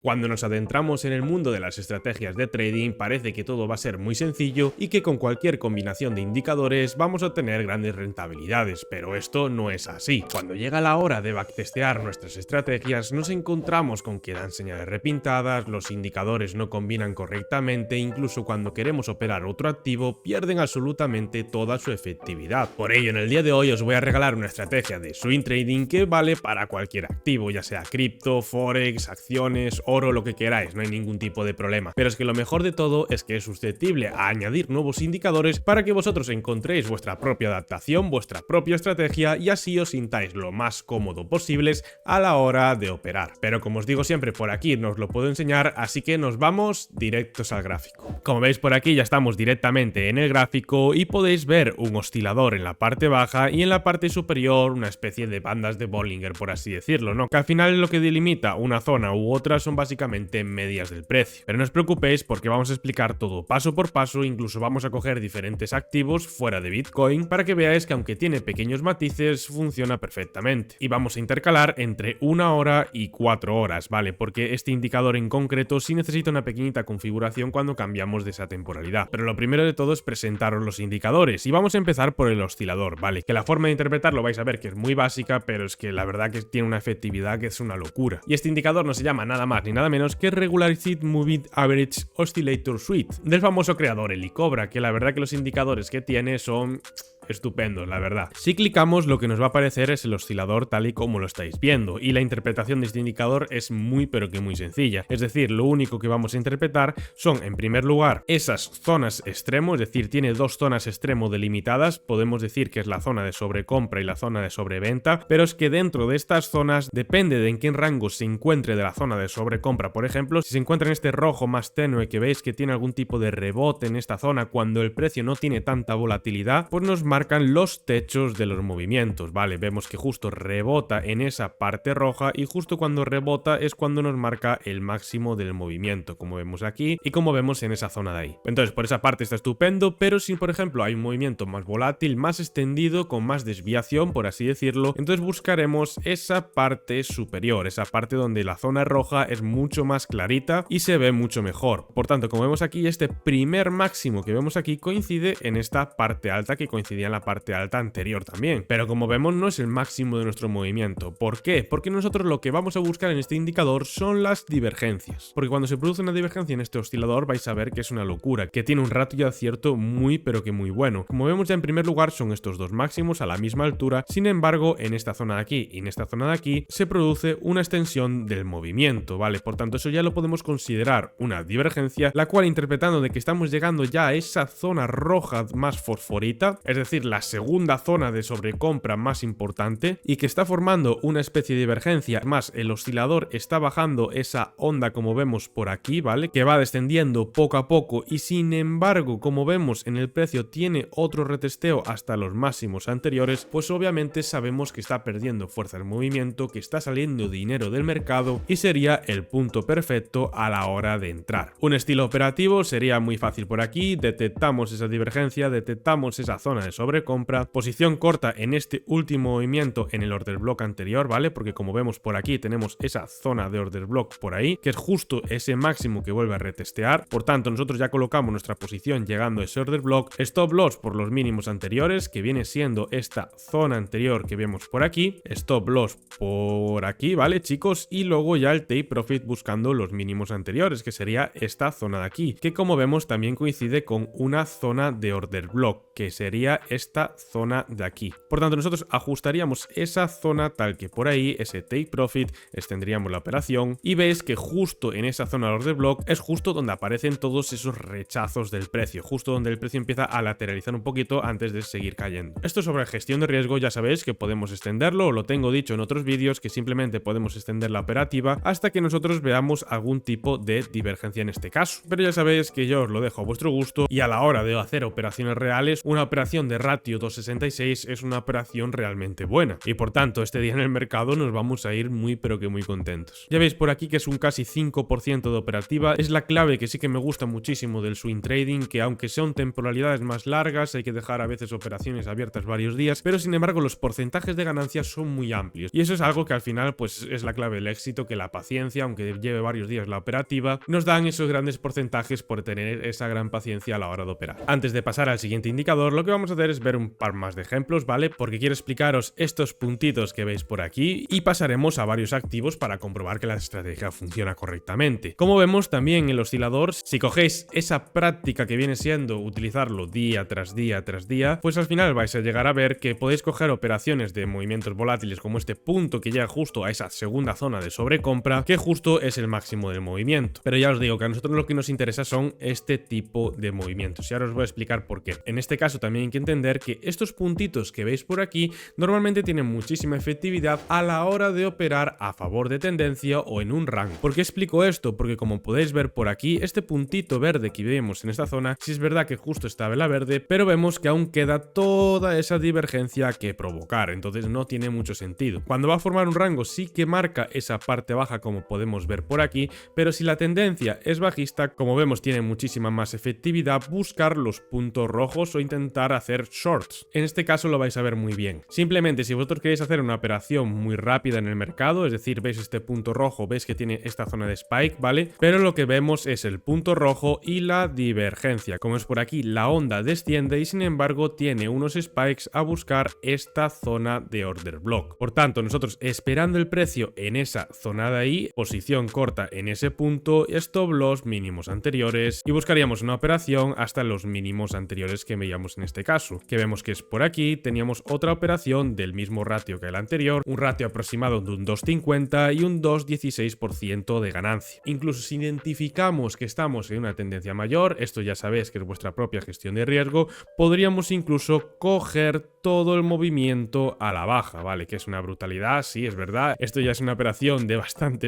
Cuando nos adentramos en el mundo de las estrategias de trading, parece que todo va a ser muy sencillo y que con cualquier combinación de indicadores vamos a tener grandes rentabilidades, pero esto no es así. Cuando llega la hora de backtestear nuestras estrategias, nos encontramos con que dan señales repintadas, los indicadores no combinan correctamente, incluso cuando queremos operar otro activo, pierden absolutamente toda su efectividad. Por ello, en el día de hoy os voy a regalar una estrategia de swing trading que vale para cualquier activo, ya sea cripto, forex, acciones, oro, lo que queráis, no hay ningún tipo de problema. Pero es que lo mejor de todo es que es susceptible a añadir nuevos indicadores para que vosotros encontréis vuestra propia adaptación, vuestra propia estrategia y así os sintáis lo más cómodo posibles a la hora de operar. Pero como os digo siempre, por aquí no os lo puedo enseñar, así que nos vamos directos al gráfico. Como veis por aquí ya estamos directamente en el gráfico y podéis ver un oscilador en la parte baja y en la parte superior una especie de bandas de Bollinger, por así decirlo, ¿no? Que al final lo que delimita una zona u otra son básicamente medias del precio. Pero no os preocupéis porque vamos a explicar todo paso por paso, incluso vamos a coger diferentes activos fuera de Bitcoin para que veáis que aunque tiene pequeños matices, funciona perfectamente. Y vamos a intercalar entre 1 hora y 4 horas, ¿vale? Porque este indicador en concreto sí necesita una pequeñita configuración cuando cambiamos de esa temporalidad. Pero lo primero de todo es presentaros los indicadores y vamos a empezar por el oscilador, ¿vale? Que la forma de interpretarlo vais a ver que es muy básica, pero es que la verdad que tiene una efectividad que es una locura. Y este indicador no se llama nada más ni nada menos que Regularized Moving Average Oscillator Suite, del famoso creador Eli Cobra, que la verdad que los indicadores que tiene son estupendos, la verdad. Si clicamos, lo que nos va a aparecer es el oscilador tal y como lo estáis viendo, y la interpretación de este indicador es muy pero que muy sencilla. Es decir, lo único que vamos a interpretar son, en primer lugar, esas zonas extremo, es decir, tiene dos zonas extremo delimitadas, podemos decir que es la zona de sobrecompra y la zona de sobreventa, pero es que dentro de estas zonas, depende de en qué rango se encuentre de la zona de sobrecompra, por ejemplo, si se encuentra en este rojo más tenue que veis que tiene algún tipo de rebote en esta zona cuando el precio no tiene tanta volatilidad, pues nos marcan los techos de los movimientos, ¿vale? Vemos que justo rebota en esa parte roja y justo cuando rebota es cuando nos marca el máximo del movimiento, como vemos aquí y como vemos en esa zona de ahí. Entonces, por esa parte está estupendo, pero si por ejemplo hay un movimiento más volátil, más extendido, con más desviación, por así decirlo, entonces buscaremos esa parte superior, esa parte donde la zona roja es mucho más clarita y se ve mucho mejor. Por tanto, como vemos aquí, este primer máximo que vemos aquí coincide en esta parte alta que coincidía en la parte alta anterior también, pero como vemos no es el máximo de nuestro movimiento. ¿Por qué? Porque nosotros lo que vamos a buscar en este indicador son las divergencias, porque cuando se produce una divergencia en este oscilador vais a ver que es una locura, que tiene un ratio de acierto muy pero que muy bueno. Como vemos ya en primer lugar son estos dos máximos a la misma altura, sin embargo en esta zona de aquí y en esta zona de aquí se produce una extensión del movimiento, ¿vale? Por tanto eso ya lo podemos considerar una divergencia, la cual interpretando de que estamos llegando ya a esa zona roja más fosforita, es decir, la segunda zona de sobrecompra más importante y que está formando una especie de divergencia, más el oscilador está bajando esa onda como vemos por aquí, ¿vale? Que va descendiendo poco a poco y sin embargo, como vemos en el precio tiene otro retesteo hasta los máximos anteriores, pues obviamente sabemos que está perdiendo fuerza el movimiento, que está saliendo dinero del mercado y sería el punto perfecto a la hora de entrar. Un estilo operativo sería muy fácil por aquí, detectamos esa divergencia, detectamos esa zona de sobrecompra, posición corta en este último movimiento en el order block anterior, ¿vale? Porque como vemos por aquí tenemos esa zona de order block por ahí, que es justo ese máximo que vuelve a retestear, por tanto nosotros ya colocamos nuestra posición llegando a ese order block, stop loss por los mínimos anteriores, que viene siendo esta zona anterior que vemos por aquí, stop loss por aquí, ¿vale, chicos? Y luego ya el take profit buscando los mínimos anteriores, que sería esta zona de aquí, que como vemos también coincide con una zona de order block, que sería esta zona de aquí. Por tanto, nosotros ajustaríamos esa zona tal que por ahí, ese take profit, extendríamos la operación y veis que justo en esa zona de order block es justo donde aparecen todos esos rechazos del precio, justo donde el precio empieza a lateralizar un poquito antes de seguir cayendo. Esto sobre gestión de riesgo ya sabéis que podemos extenderlo, lo tengo dicho en otros vídeos que simplemente podemos extender la operativa hasta que nosotros veamos algún tipo de divergencia en este caso. Pero ya sabéis que yo os lo dejo a vuestro gusto y a la hora de hacer operaciones reales, una operación de ratio 2,66 es una operación realmente buena y por tanto este día en el mercado nos vamos a ir muy pero que muy contentos. Ya veis por aquí que es un casi 5% de operativa, es la clave que sí que me gusta muchísimo del swing trading, que aunque son temporalidades más largas hay que dejar a veces operaciones abiertas varios días, pero sin embargo los porcentajes de ganancias son muy amplios y eso es algo que al final pues es la clave del éxito, que la paciencia, aunque lleve varios días la operativa, nos dan esos grandes porcentajes por tener esa gran paciencia a la hora de operar. Antes de pasar al siguiente indicador, lo que vamos a hacer es ver un par más de ejemplos, ¿vale? Porque quiero explicaros estos puntitos que veis por aquí y pasaremos a varios activos para comprobar que la estrategia funciona correctamente. Como vemos también el oscilador, si cogéis esa práctica que viene siendo utilizarlo día tras día tras día, pues al final vais a llegar a ver que podéis coger operaciones de movimientos volátiles como este punto que llega justo a esa segunda zona de sobrecompra, que justo es el máximo del movimiento. Pero ya os digo que a nosotros lo que nos interesa son este tipo de movimientos y ahora os voy a explicar por qué. En este caso también hay que entender que estos puntitos que veis por aquí normalmente tienen muchísima efectividad a la hora de operar a favor de tendencia o en un rango. ¿Por qué explico esto? Porque como podéis ver por aquí, este puntito verde que vemos en esta zona, sí es verdad que justo está vela verde, pero vemos que aún queda toda esa divergencia que provocar, entonces no tiene mucho sentido. Cuando va a formar un rango sí que marca esa parte baja como podemos ver por aquí, pero si la tendencia es bajista, como vemos tiene muchísima más efectividad buscar los puntos rojos o intentar hacer shorts. En este caso lo vais a ver muy bien. Simplemente si vosotros queréis hacer una operación muy rápida en el mercado, es decir, veis este punto rojo, veis que tiene esta zona de spike, ¿vale? Pero lo que vemos es el punto rojo y la divergencia. Como es por aquí, la onda desciende y sin embargo tiene unos spikes a buscar esta zona de order block. Por tanto, nosotros esperando el precio en esa zona de ahí, posición corta en ese punto, stop loss mínimos anteriores y buscaríamos una operación hasta los mínimos anteriores que veíamos en este caso, que vemos que es por aquí. Teníamos otra operación del mismo ratio que el anterior, un ratio aproximado de un 2,50 y un 2,16% de ganancia. Incluso si identificamos que estamos en una tendencia mayor, esto ya sabéis que es vuestra propia gestión de riesgo, podríamos incluso coger todo el movimiento a la baja, ¿vale? Que es una brutalidad, sí, es verdad. Esto ya es una operación de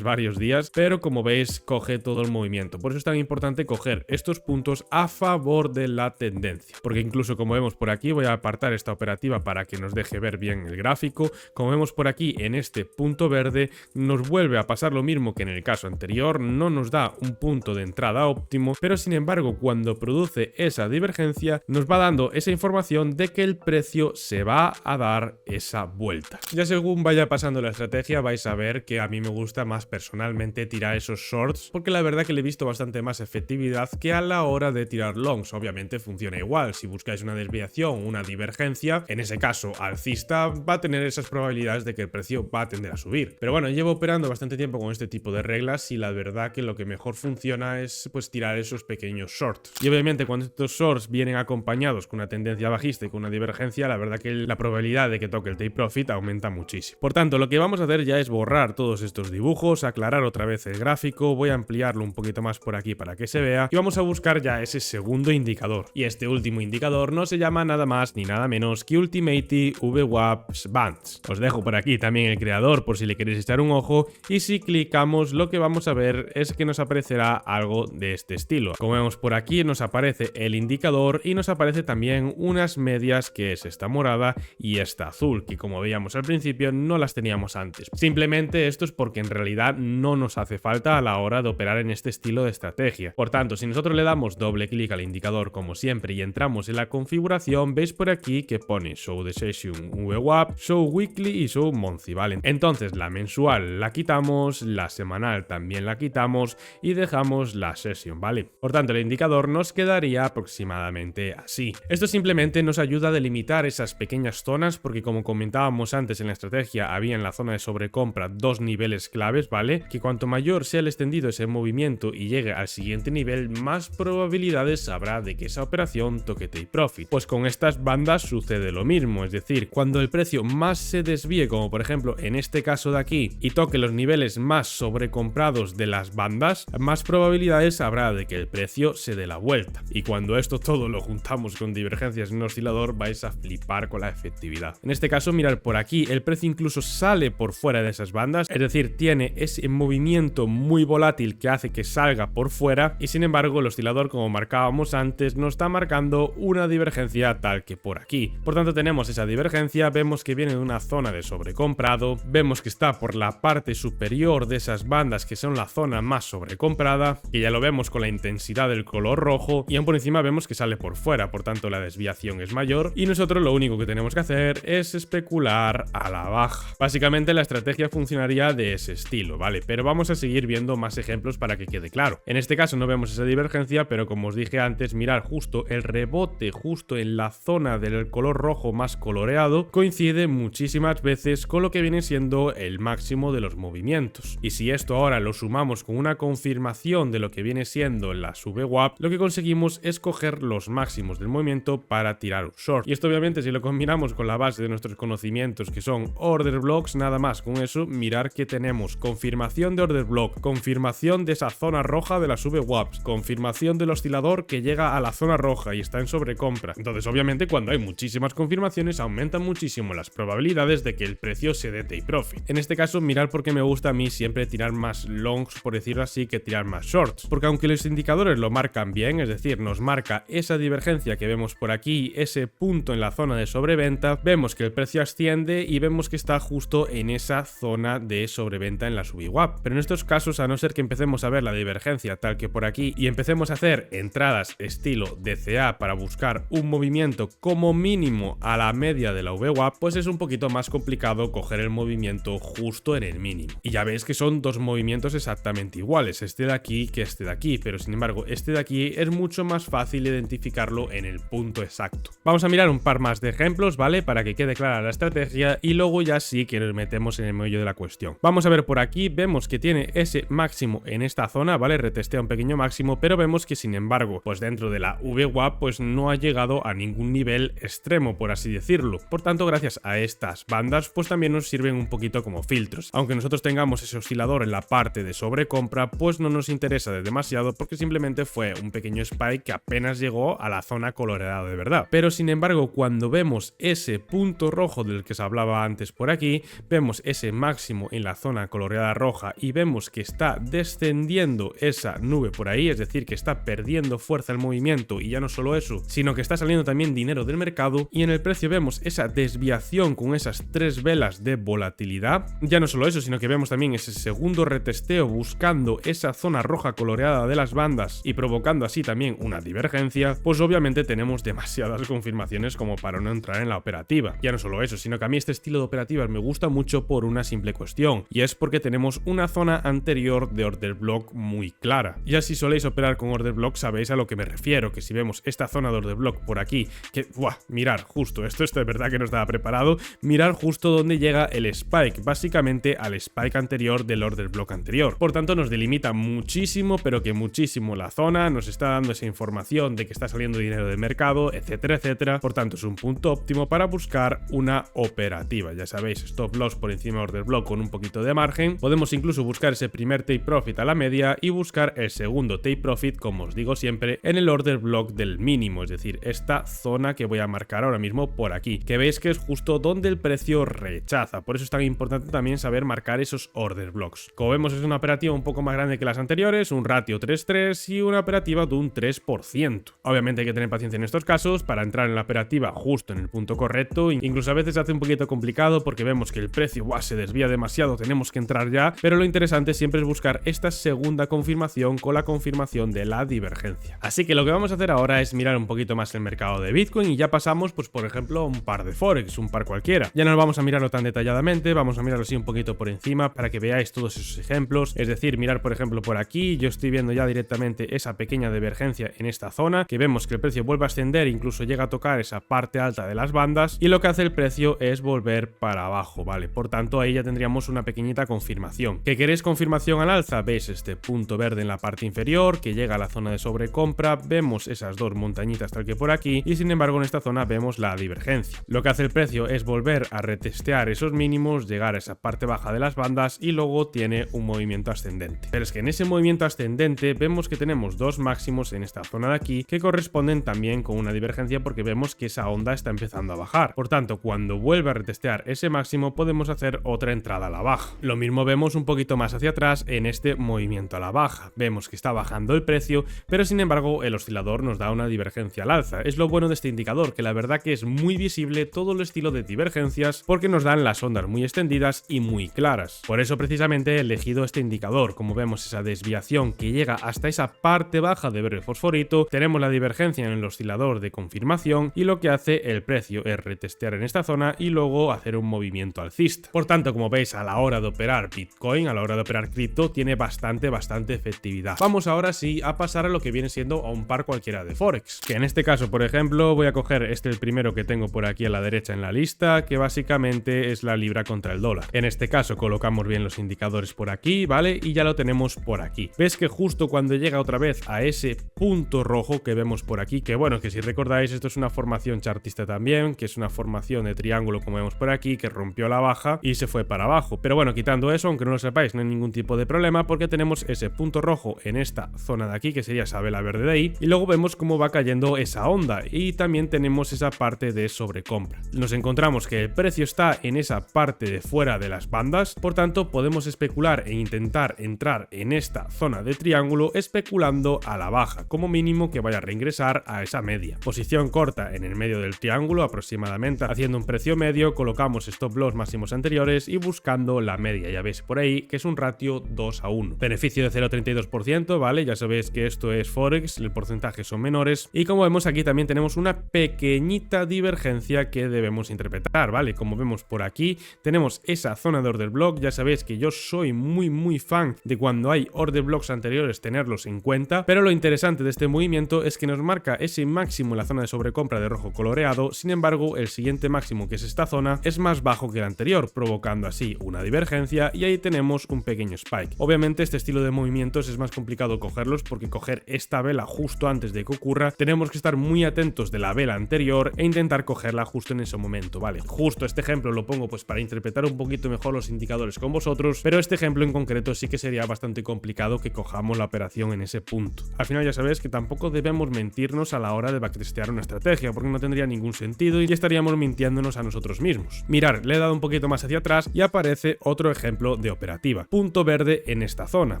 varios días, pero como veis, coge todo el movimiento. Por eso es tan importante coger estos puntos a favor de la tendencia. Porque incluso como vemos por aquí, voy a apartar esta operativa para que nos deje ver bien el gráfico. Como vemos por aquí, en este punto verde, nos vuelve a pasar lo mismo que en el caso anterior, no nos da un punto de entrada óptimo, pero sin embargo, cuando produce esa divergencia, nos va dando esa información de que el precio se va a dar esa vuelta. Ya según vaya pasando la estrategia, vais a ver que a mí me gusta más personalmente tirar esos shorts, porque la verdad que le he visto bastante más efectividad que a la hora de tirar longs. Obviamente funciona igual, si buscáis una desviación, una divergencia, en ese caso alcista, va a tener esas probabilidades de que el precio va a tender a subir. Pero bueno, llevo operando bastante tiempo con este tipo de reglas y la verdad que lo que mejor funciona es pues tirar esos pequeños shorts. Y obviamente cuando estos shorts vienen acompañados con una tendencia bajista y con una divergencia, la verdad que la probabilidad de que toque el take profit aumenta muchísimo. Por tanto, lo que vamos a hacer ya es borrar todos estos dibujos, aclarar otra vez el gráfico, voy a ampliarlo un poquito más por aquí para que se vea y vamos a buscar ya ese segundo indicador. Y este último indicador no se llama nada más ni nada menos que Ultimate VWAP Bands. Os dejo por aquí también el creador por si le queréis echar un ojo y si clicamos lo que vamos a ver es que nos aparecerá algo de este estilo. Como vemos por aquí nos aparece el indicador y nos aparece también unas medias que es esta morada y esta azul, que como veíamos al principio no las teníamos antes. Simplemente esto es porque en realidad no nos hace falta a la hora de operar en este estilo de estrategia. Por tanto, si nosotros le damos doble clic al indicador como siempre y entramos en la configuración, veis por aquí que pone Show the Session VWAP, Show Weekly y Show Monthly, ¿vale? Entonces la mensual la quitamos, la semanal también la quitamos y dejamos la sesión, ¿vale? Por tanto, el indicador nos quedaría aproximadamente así. Esto simplemente nos ayuda a delimitar esas pequeñas zonas porque como comentábamos antes en la estrategia, había en la zona de sobrecompra dos niveles claves, ¿vale? Que cuanto mayor sea el extendido ese movimiento y llegue al siguiente nivel, más probabilidades habrá de que esa operación toque take profit. Pues con estas bandas sucede lo mismo, es decir, cuando el precio más se desvíe, como por ejemplo en este caso de aquí, y toque los niveles más sobrecomprados de las bandas, más probabilidades habrá de que el precio se dé la vuelta. Y cuando esto todo lo juntamos con divergencias en un oscilador, vais a flipar con la efectividad. En este caso, mirad por aquí, el precio incluso sale por fuera de esas bandas, es decir, tiene ese movimiento muy volátil que hace que salga por fuera y sin embargo el oscilador, como marcábamos antes, nos está marcando una divergencia sería tal que por aquí. Por tanto tenemos esa divergencia, vemos que viene de una zona de sobrecomprado, vemos que está por la parte superior de esas bandas que son la zona más sobrecomprada, que ya lo vemos con la intensidad del color rojo, y aún por encima vemos que sale por fuera, por tanto la desviación es mayor y nosotros lo único que tenemos que hacer es especular a la baja. Básicamente la estrategia funcionaría de ese estilo, ¿vale? Pero vamos a seguir viendo más ejemplos para que quede claro. En este caso no vemos esa divergencia, pero como os dije antes, mirar justo el rebote justo en la zona del color rojo más coloreado coincide muchísimas veces con lo que viene siendo el máximo de los movimientos. Y si esto ahora lo sumamos con una confirmación de lo que viene siendo la VWAP, lo que conseguimos es coger los máximos del movimiento para tirar un short. Y esto obviamente si lo combinamos con la base de nuestros conocimientos que son order blocks, nada más con eso, mirar que tenemos confirmación de order block, confirmación de esa zona roja de las VWAPs, confirmación del oscilador que llega a la zona roja y está en sobrecompra. Entonces obviamente cuando hay muchísimas confirmaciones aumentan muchísimo las probabilidades de que el precio se dé take profit. En este caso mirar porque me gusta a mí siempre tirar más longs, por decirlo así, que tirar más shorts, porque aunque los indicadores lo marcan bien, es decir, nos marca esa divergencia que vemos por aquí, ese punto en la zona de sobreventa, vemos que el precio asciende y vemos que está justo en esa zona de sobreventa en la VWAP. Pero en estos casos, a no ser que empecemos a ver la divergencia tal que por aquí y empecemos a hacer entradas estilo DCA para buscar un movimiento como mínimo a la media de la VWAP, pues es un poquito más complicado coger el movimiento justo en el mínimo. Y ya veis que son dos movimientos exactamente iguales, este de aquí que este de aquí, pero sin embargo este de aquí es mucho más fácil identificarlo en el punto exacto. Vamos a mirar un par más de ejemplos, ¿vale? Para que quede clara la estrategia y luego ya sí que nos metemos en el meollo de la cuestión. Vamos a ver por aquí, vemos que tiene ese máximo en esta zona, ¿vale? Retestea un pequeño máximo, pero vemos que sin embargo, pues dentro de la VWAP pues no ha llegado a ningún nivel extremo, por así decirlo. Por tanto, gracias a estas bandas pues también nos sirven un poquito como filtros. Aunque nosotros tengamos ese oscilador en la parte de sobrecompra, pues no nos interesa de demasiado porque simplemente fue un pequeño spike que apenas llegó a la zona coloreada de verdad. Pero sin embargo, cuando vemos ese punto rojo del que se hablaba antes por aquí, vemos ese máximo en la zona coloreada roja y vemos que está descendiendo esa nube por ahí, es decir, que está perdiendo fuerza el movimiento y ya no solo eso, sino que está saliendo también dinero del mercado y en el precio vemos esa desviación con esas tres velas de volatilidad. Ya no solo eso, sino que vemos también ese segundo retesteo buscando esa zona roja coloreada de las bandas y provocando así también una divergencia, pues obviamente tenemos demasiadas confirmaciones como para no entrar en la operativa. Ya no solo eso, sino que a mí este estilo de operativas me gusta mucho por una simple cuestión, y es porque tenemos una zona anterior de order block muy clara. Ya si soléis operar con order block sabéis a lo que me refiero, que si vemos esta zona de order block por aquí, que mirar justo, esto es verdad que no estaba preparado, mirar justo donde llega el spike, básicamente al spike anterior del order block anterior. Por tanto nos delimita muchísimo, pero que muchísimo la zona, nos está dando esa información de que está saliendo dinero del mercado, etcétera, etcétera. Por tanto es un punto óptimo para buscar una operativa. Ya sabéis, stop loss por encima de order block con un poquito de margen. Podemos incluso buscar ese primer take profit a la media y buscar el segundo take profit, como os digo siempre, en el order block del mínimo, es decir, esta zona que voy a marcar ahora mismo por aquí, que veis que es justo donde el precio rechaza. Por eso es tan importante también saber marcar esos order blocks. Como vemos, es una operativa un poco más grande que las anteriores, un ratio 3-3 y una operativa de un 3%. Obviamente hay que tener paciencia en estos casos para entrar en la operativa justo en el punto correcto. Incluso a veces se hace un poquito complicado porque vemos que el precio se desvía demasiado, tenemos que entrar ya, pero lo interesante siempre es buscar esta segunda confirmación con la confirmación de la divergencia. Así que lo que vamos a hacer ahora es mirar un poquito más el mercado de Bitcoin y ya pasamos, pues por ejemplo, a un par de Forex, un par cualquiera. Ya no vamos a mirarlo tan detalladamente, vamos a mirarlo así un poquito por encima para que veáis todos esos ejemplos. Es decir, mirar por ejemplo por aquí, yo estoy viendo ya directamente esa pequeña divergencia en esta zona, que vemos que el precio vuelve a ascender, incluso llega a tocar esa parte alta de las bandas y lo que hace el precio es volver para abajo, ¿vale? Por tanto ahí ya tendríamos una pequeñita confirmación. ¿Que queréis confirmación al alza? Veis este punto verde en la parte inferior que llega a la zona de sobrecompra, vemos esas dos montañitas tal que por aquí y sin embargo en esta zona vemos la divergencia. Lo que hace el precio es volver a retestear esos mínimos, llegar a esa parte baja de las bandas y luego tiene un movimiento ascendente. Pero es que en ese movimiento ascendente vemos que tenemos dos máximos en esta zona de aquí que corresponden también con una divergencia porque vemos que esa onda está empezando a bajar. Por tanto, cuando vuelve a retestear ese máximo podemos hacer otra entrada a la baja. Lo mismo vemos un poquito más hacia atrás en este movimiento a la baja. Vemos que está bajando el precio, pero sin embargo el oscilador nos da una divergencia al alza. Es lo bueno bueno de este indicador, que la verdad que es muy visible todo el estilo de divergencias porque nos dan las ondas muy extendidas y muy claras. Por eso precisamente he elegido este indicador. Como vemos, esa desviación que llega hasta esa parte baja de verde fosforito, tenemos la divergencia en el oscilador de confirmación y lo que hace el precio es retestear en esta zona y luego hacer un movimiento alcista. Por tanto, como veis, a la hora de operar Bitcoin, a la hora de operar cripto, tiene bastante efectividad. Vamos ahora sí a pasar a lo que viene siendo a un par cualquiera de Forex, que en este caso, por ejemplo, voy a coger el primero que tengo por aquí a la derecha en la lista, que básicamente es la libra contra el dólar. En este caso colocamos bien los indicadores por aquí, ¿vale? Y ya lo tenemos por aquí. Ves que justo cuando llega otra vez a ese punto rojo que vemos por aquí, que bueno, que si recordáis, esto es una formación chartista también, que es una formación de triángulo como vemos por aquí, que rompió la baja y se fue para abajo. Pero bueno, quitando eso, aunque no lo sepáis, no hay ningún tipo de problema porque tenemos ese punto rojo en esta zona de aquí, que sería esa vela verde de ahí, y luego vemos cómo va cayendo esa onda y también tenemos esa parte de sobrecompra. Nos encontramos que el precio está en esa parte de fuera de las bandas, por tanto podemos especular e intentar entrar en esta zona de triángulo especulando a la baja, como mínimo que vaya a reingresar a esa media. Posición corta en el medio del triángulo aproximadamente, haciendo un precio medio, colocamos stop loss máximos anteriores y buscando la media. Ya veis por ahí que es un ratio 2:1. Beneficio de 0,32%, ¿vale? Ya sabéis que esto es Forex, el porcentaje son menores y como vemos aquí también tenemos una pequeñita divergencia que debemos interpretar, ¿vale? Como vemos por aquí tenemos esa zona de order block. Ya sabéis que yo soy muy fan de cuando hay order blocks anteriores tenerlos en cuenta, pero lo interesante de este movimiento es que nos marca ese máximo en la zona de sobrecompra de rojo coloreado. Sin embargo, el siguiente máximo, que es esta zona, es más bajo que el anterior, provocando así una divergencia y ahí tenemos un pequeño spike. Obviamente este estilo de movimientos es más complicado cogerlos porque coger esta vela justo antes de que ocurra, tenemos que estar muy atentos de la vela anterior e intentar cogerla justo en ese momento, ¿vale? Justo este ejemplo lo pongo pues para interpretar un poquito mejor los indicadores con vosotros, pero este ejemplo en concreto sí que sería bastante complicado que cojamos la operación en ese punto. Al final ya sabéis que tampoco debemos mentirnos a la hora de backtestear una estrategia, porque no tendría ningún sentido y estaríamos mintiéndonos a nosotros mismos. Mirar, le he dado un poquito más hacia atrás y aparece otro ejemplo de operativa. Punto verde en esta zona.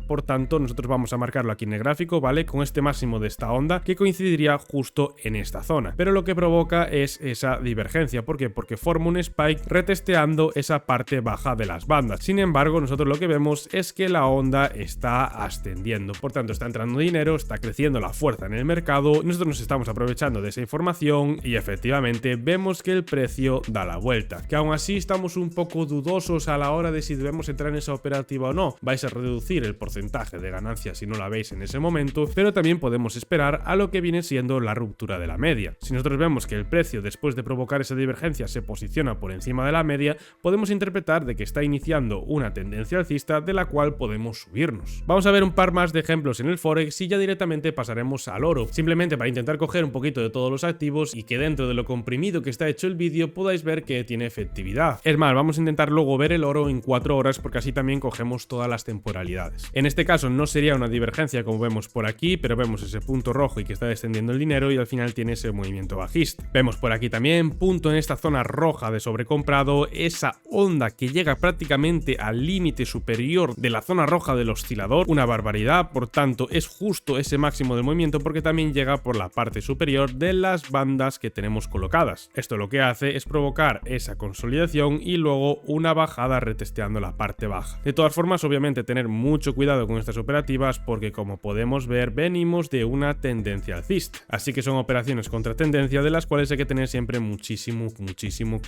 Por tanto, nosotros vamos a marcarlo aquí en el gráfico, ¿vale? Con este máximo de esta onda que coincidiría justo en esta zona. Pero lo que provoca es esa divergencia. ¿Por qué? Porque forma un spike retesteando esa parte baja de las bandas. Sin embargo, nosotros lo que vemos es que la onda está ascendiendo. Por tanto, está entrando dinero, está creciendo la fuerza en el mercado. Nosotros nos estamos aprovechando de esa información y efectivamente vemos que el precio da la vuelta. Que aún así estamos un poco dudosos a la hora de si debemos entrar en esa operativa o no. Vais a reducir el porcentaje de ganancia si no la veis en ese momento, pero también podemos esperar a lo que viene siendo la ruptura de la media. Si nosotros vemos que el precio después de provocar esa divergencia se posiciona por encima de la media, podemos interpretar de que está iniciando una tendencia alcista de la cual podemos subirnos. Vamos a ver un par más de ejemplos en el Forex y ya directamente pasaremos al oro, simplemente para intentar coger un poquito de todos los activos y que dentro de lo comprimido que está hecho el vídeo podáis ver que tiene efectividad. Es más, vamos a intentar luego ver el oro en 4 horas porque así también cogemos todas las temporalidades. En este caso no sería una divergencia como vemos por aquí, pero vemos ese punto rojo y que está descendiendo el dinero y al final tiene ese movimiento bajista. Vemos por aquí también punto en esta zona roja de sobrecomprado, esa onda que llega prácticamente al límite superior de la zona roja del oscilador, una barbaridad. Por tanto es justo ese máximo del movimiento porque también llega por la parte superior de las bandas que tenemos colocadas. Esto lo que hace es provocar esa consolidación y luego una bajada retesteando la parte baja. De todas formas, obviamente tener mucho cuidado con estas operativas porque como podemos ver venimos de una tendencia alcista, así que son operaciones contra tendencia de las cuales hay que tener siempre muchísimo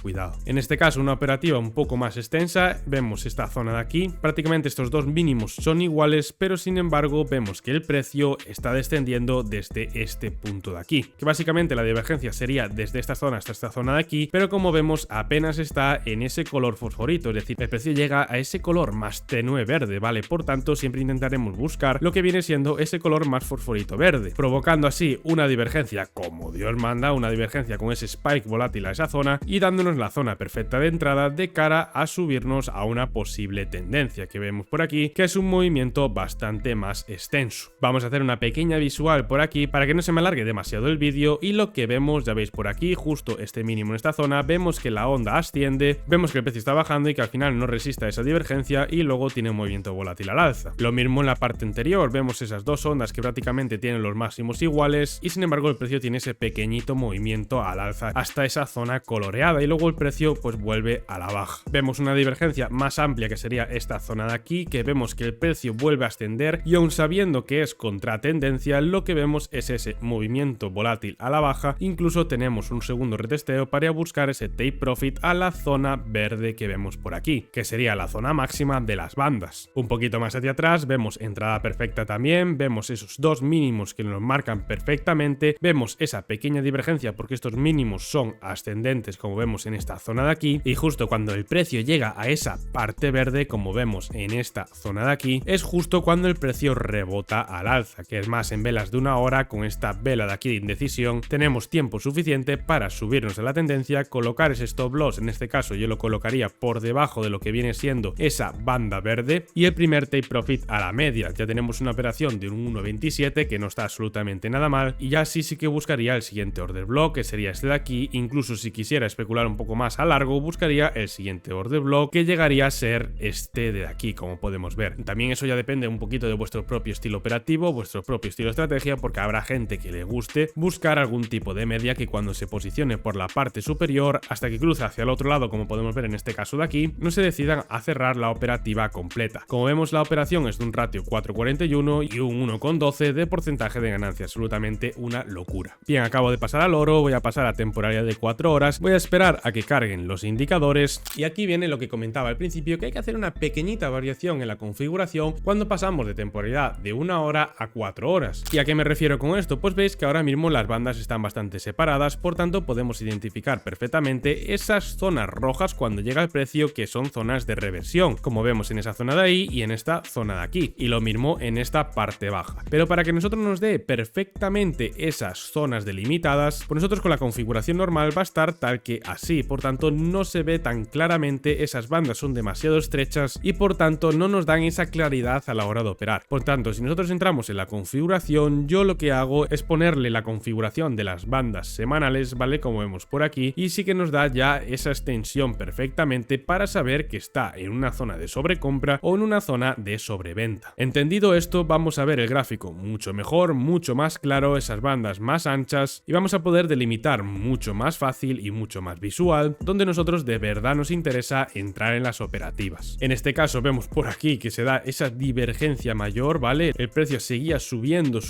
cuidado. En este caso una operativa un poco más extensa, vemos esta zona de aquí, prácticamente estos dos mínimos son iguales, pero sin embargo vemos que el precio está descendiendo desde este punto de aquí, que básicamente la divergencia sería desde esta zona hasta esta zona de aquí, pero como vemos apenas está en ese color fosforito, es decir, el precio llega a ese color más tenue verde, ¿vale? Por tanto siempre intentaremos buscar lo que viene siendo ese color más fosforito verde, provocando así una divergencia como Dios manda, una divergencia con ese spike volátil a esa zona y dándonos la zona perfecta de entrada de cara a subirnos a una posible tendencia que vemos por aquí, que es un movimiento bastante más extenso. Vamos a hacer una pequeña visual por aquí para que no se me alargue demasiado el vídeo y lo que vemos, ya veis por aquí, justo este mínimo en esta zona, vemos que la onda asciende, vemos que el precio está bajando y que al final no resista esa divergencia y luego tiene un movimiento volátil al alza. Lo mismo en la parte anterior, vemos esas dos ondas que prácticamente tienen los máximos iguales y sin embargo el precio tiene ese pequeñito movimiento al alza hasta esa zona coloreada y luego el precio pues vuelve a la baja. Vemos una divergencia más amplia que sería esta zona de aquí, que vemos que el precio vuelve a ascender y aun sabiendo que es contra tendencia, lo que vemos es ese movimiento volátil a la baja. Incluso tenemos un segundo retesteo para buscar ese take profit a la zona verde que vemos por aquí, que sería la zona máxima de las bandas. Un poquito más hacia atrás vemos entrada perfecta también, vemos esos dos mínimos que nos marcan perfectamente, vemos esa pequeña divergencia porque estos mínimos son ascendentes como vemos en esta zona de aquí, y justo cuando el precio llega a esa parte verde como vemos en esta zona de aquí, es justo cuando el precio rebota al alza, que es más en velas de una hora. Con esta vela de aquí de indecisión tenemos tiempo suficiente para subirnos a la tendencia, colocar ese stop loss, en este caso yo lo colocaría por debajo de lo que viene siendo esa banda verde, y el primer take profit a la media. Ya tenemos una operación de un 1.27 que no está absolutamente nada mal, y ya sí que buscaría el siguiente order block, que sería este de aquí. Incluso si quisiera especular un poco más a largo, buscaría el siguiente order block, que llegaría a ser este de aquí, como podemos ver. También eso ya depende un poquito de vuestro propio estilo operativo, vuestro propio estilo de estrategia, porque habrá gente que le guste buscar algún tipo de media que cuando se posicione por la parte superior hasta que cruce hacia el otro lado, como podemos ver en este caso de aquí, no se decidan a cerrar la operativa completa. Como vemos, la operación es de un ratio 4,41 y un 1,12 de porcentaje de ganancia, absolutamente una locura. Bien, acabo de pasar al oro, voy a pasar a temporalidad de 4 horas, voy a esperar a que carguen los indicadores, y aquí viene lo que comentaba al principio, que hay que hacer una pequeñita variación en la configuración cuando pasamos de temporalidad de 1 hora a 4 horas. ¿Y a qué me refiero con esto? Pues veis que ahora mismo las bandas están bastante separadas, por tanto podemos identificar perfectamente esas zonas rojas cuando llega el precio, que son zonas de reversión, como vemos en esa zona de ahí y en esta zona de aquí, y lo mismo en esta parte baja. Pero para que nosotros nos dé perfectamente esas zonas delimitadas, pues nosotros con la configuración normal va a estar tal que así, por tanto no se ve tan claramente, esas bandas son demasiado estrechas y por tanto no nos dan esa claridad a la hora de operar. Por tanto, si nosotros entramos en la configuración, yo lo que hago es ponerle la configuración de las bandas semanales, ¿vale? Como vemos por aquí, y sí que nos da ya esa extensión perfectamente para saber que está en una zona de sobrecompra o en una zona de sobreventa. Entendido esto, vamos a ver el gráfico mucho mejor, mucho más claro, esas bandas más anchas, y vamos a poder delimitar mucho más fácil y mucho más visual donde nosotros de verdad nos interesa entrar en las operativas. En este caso vemos por aquí que se da esa divergencia mayor, ¿vale? El precio seguía subiendo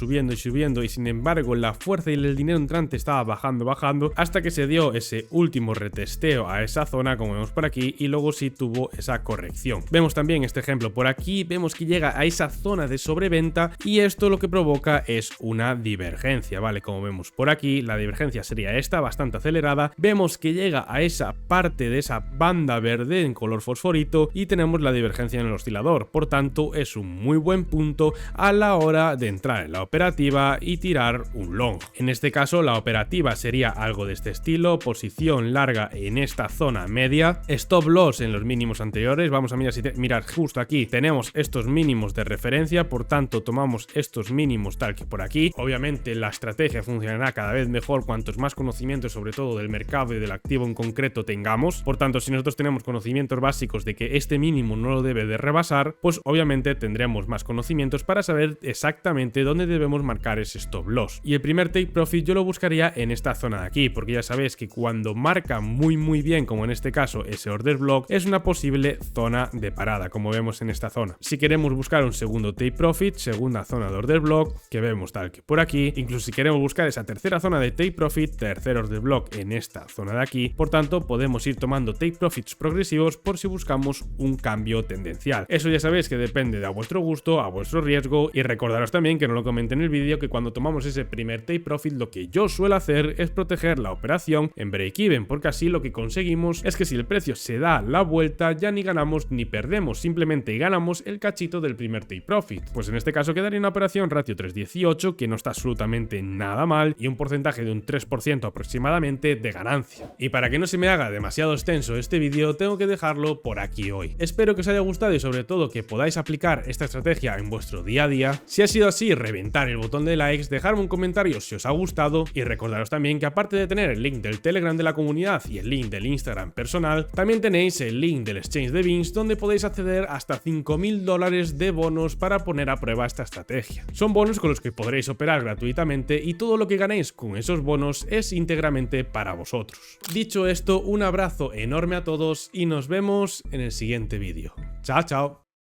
y sin embargo la fuerza y el dinero entrante estaba bajando hasta que se dio ese último retesteo a esa zona, como vemos por aquí, y luego sí tuvo esa corrección. Vemos también este ejemplo por aquí, vemos que llega a esa zona de sobreventa y esto lo que provoca es una divergencia, ¿vale? Como vemos por aquí, la divergencia sería esta, bastante acelerada. Vemos que llega a esa parte de esa banda verde en color fosforito y tenemos la divergencia en el oscilador. Por tanto, es un muy buen punto a la hora de entrar en la operativa y tirar un long. En este caso, la operativa sería algo de este estilo: posición larga en esta zona media, stop loss en los mínimos anteriores. Vamos a mirar mirad, justo aquí tenemos estos mínimos de referencia, por tanto tomamos estos mínimos tal que por aquí. Obviamente la estrategia funcionará cada vez mejor cuantos más conocimientos sobre todo del mercado y del activo en concreto tengamos. Por tanto, si nosotros tenemos conocimientos básicos de que este mínimo no lo debe de rebasar, pues obviamente tendremos más conocimientos para saber exactamente dónde debemos marcar ese stop loss. Y el primer take profit yo lo buscaría en esta zona de aquí, porque ya sabéis que cuando marca muy bien, como en este caso ese order block, es una posible zona de parada, como vemos en esta zona. Si queremos buscar un segundo take profit, segunda zona de order block, que vemos tal que por aquí, incluso si queremos buscar esa tercera zona de take profit, tercer order block en esta zona de aquí, por tanto podemos ir tomando take profits progresivos por si buscamos un cambio tendencial. Eso ya sabéis que depende de a vuestro gusto, a vuestro riesgo, y recordaros también, que no lo comenté en el vídeo, que cuando tomamos ese primer take profit lo que yo suelo hacer es proteger la operación en break even, porque así lo que conseguimos es que si el precio se da la vuelta ya ni ganamos ni perdemos, simplemente ganamos el cachito del primer take profit. Pues en este caso quedaría una operación ratio 3,18 que no está absolutamente nada mal y un porcentaje de un 3% aproximadamente de ganancia. Y para que no se me haga demasiado extenso este vídeo, tengo que dejarlo por aquí hoy. Espero que os haya gustado y sobre todo que podáis aplicar esta estrategia en vuestro día a día. Si ha sido así, reventar el botón de likes, dejarme un comentario si os ha gustado y recordaros también que aparte de tener el link del Telegram de la comunidad y el link del Instagram personal, también tenéis el link del exchange de Binance donde podéis acceder hasta $5.000 de bonos para poner a prueba esta estrategia. Son bonos con los que podréis operar gratuitamente y todo lo que ganéis ganáis con esos bonos es íntegramente para vosotros. Dicho esto, un abrazo enorme a todos y nos vemos en el siguiente vídeo. ¡Chao, chao!